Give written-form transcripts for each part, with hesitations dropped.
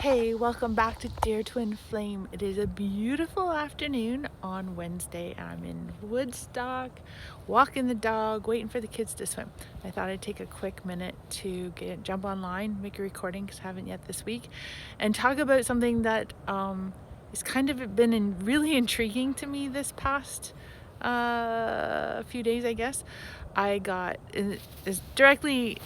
Hey, welcome back to Dear Twin Flame. It is a beautiful afternoon on Wednesday. I'm in Woodstock, walking the dog, waiting for the kids to swim. I thought I'd take a quick minute to jump online, make a recording because I haven't yet this week, and talk about something that has kind of been really intriguing to me this past few days, I guess. I got is directly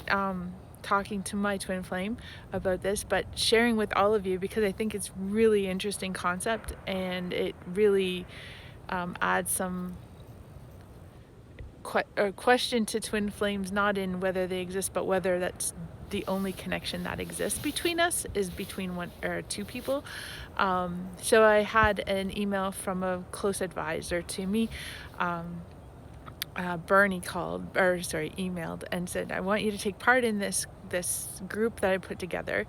talking to my twin flame about this, but sharing with all of you because I think it's really interesting concept, and it really adds some question to twin flames, not in whether they exist, but whether that's the only connection that exists between us is between one or two people. So I had an email from a close advisor to me. Bernie emailed and said, I want you to take part in this group that I put together.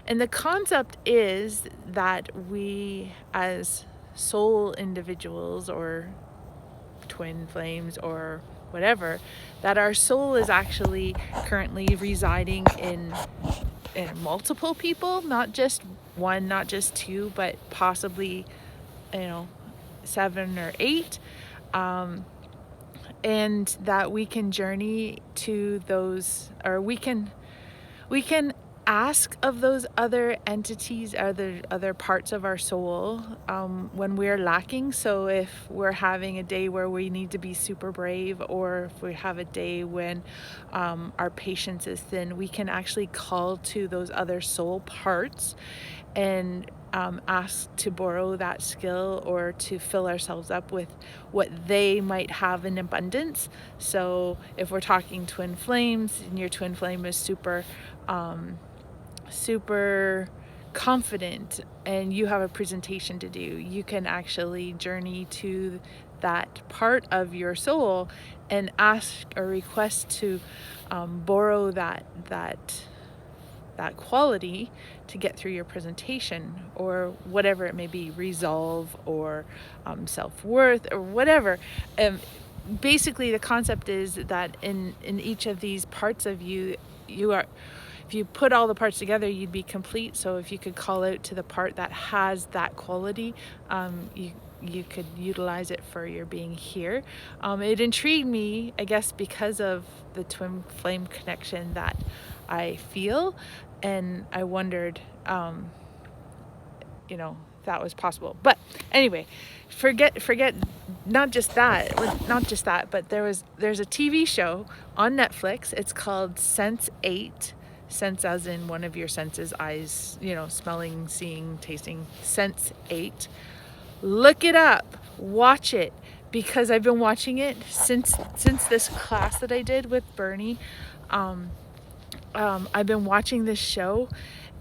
And the concept is that we as soul individuals or twin flames or whatever, that our soul is actually currently residing in multiple people, not just one, not just two, but possibly, 7 or 8. And that we can journey to those, or we can ask of those other entities, other parts of our soul, when we're lacking. So if we're having a day where we need to be super brave, or if we have a day when our patience is thin, we can actually call to those other soul parts and ask to borrow that skill or to fill ourselves up with what they might have in abundance. So if we're talking twin flames and your twin flame is super confident and you have a presentation to do, you can actually journey to that part of your soul and ask or request to borrow that quality to get through your presentation, or whatever it may be, resolve or self-worth or whatever. Basically the concept is that in each of these parts of you are, if you put all the parts together, you'd be complete. So if you could call out to the part that has that quality, you could utilize it for your being here. It intrigued me, I guess, because of the twin flame connection that I feel, and I wondered, if that was possible. But anyway, forget not just that, but there's a TV show on Netflix. It's called Sense8. Sense as in one of your senses, eyes, smelling, seeing, tasting. Sense8. Look it up, watch it, because I've been watching it since this class that I did with Bernie. I've been watching this show,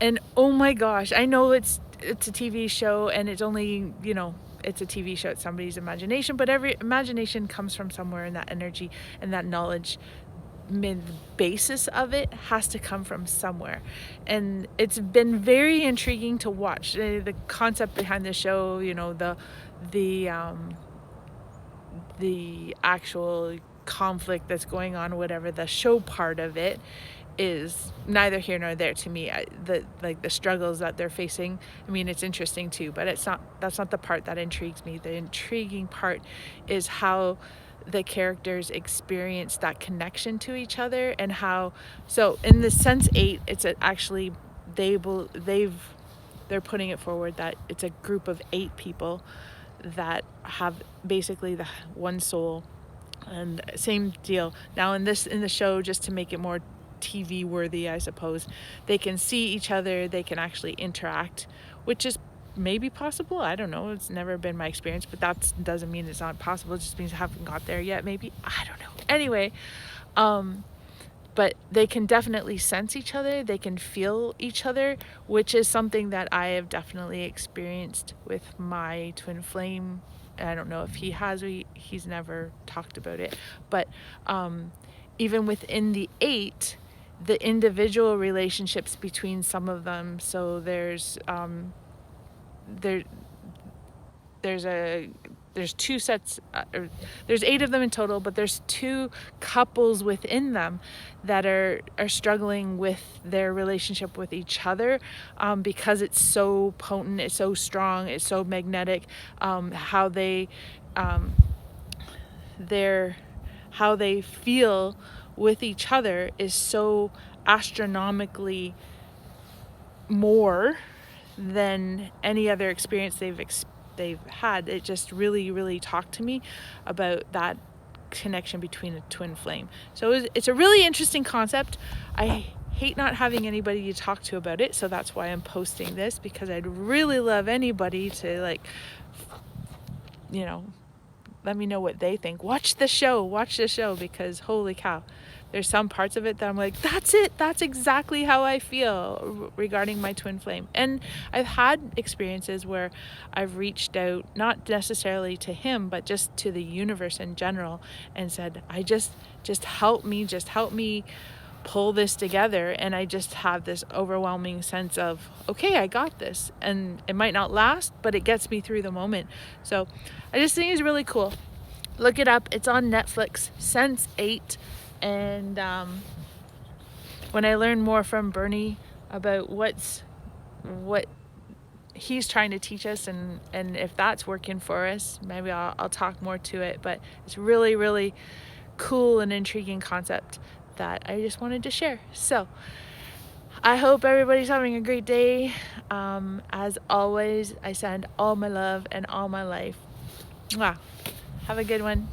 and oh my gosh, I know it's a TV show, and it's only, it's a TV show, it's somebody's imagination, but every imagination comes from somewhere, and that energy and that knowledge, the basis of it has to come from somewhere. And it's been very intriguing to watch the concept behind the show, the actual conflict that's going on, whatever the show part of it is, neither here nor there to me. The struggles that they're facing, I mean, it's interesting too, but that's not the part that intrigues me. The intriguing part is how the characters experience that connection to each other, and how, so in the Sense8, it's actually they're putting it forward that it's a group of 8 people that have basically the one soul. And same deal now in the show, just to make it more TV worthy, I suppose, they can see each other, they can actually interact, which is maybe possible. I don't know, it's never been my experience, but that doesn't mean it's not possible. It just means I haven't got there yet, maybe, I don't know. Anyway, but they can definitely sense each other, they can feel each other, which is something that I have definitely experienced with my twin flame. I don't know if he has, he's never talked about it, but even within the 8, the individual relationships between some of them, so there's a there's two sets, there's 8 of them in total, but there's 2 couples within them that are struggling with their relationship with each other, because it's so potent, it's so strong, it's so magnetic. How they how they feel with each other is so astronomically more than any other experience they've had. It just really talked to me about that connection between a twin flame. So it's a really interesting concept. I hate not having anybody to talk to about it, so that's why I'm posting this, because I'd really love anybody to, like, you know, let me know what they think. Watch the show, because holy cow, there's some parts of it that I'm like, that's it, that's exactly how I feel regarding my twin flame. And I've had experiences where I've reached out, not necessarily to him, but just to the universe in general, and said, I just help me pull this together. And I just have this overwhelming sense of, okay, I got this. And it might not last, but it gets me through the moment. So I just think it's really cool. Look it up. It's on Netflix, Sense8. And when I learn more from Bernie about what he's trying to teach us, and if that's working for us, maybe I'll talk more to it. But it's really cool and intriguing concept that I just wanted to share. So I hope everybody's having a great day. As always, I send all my love and all my life. Mwah. Have a good one.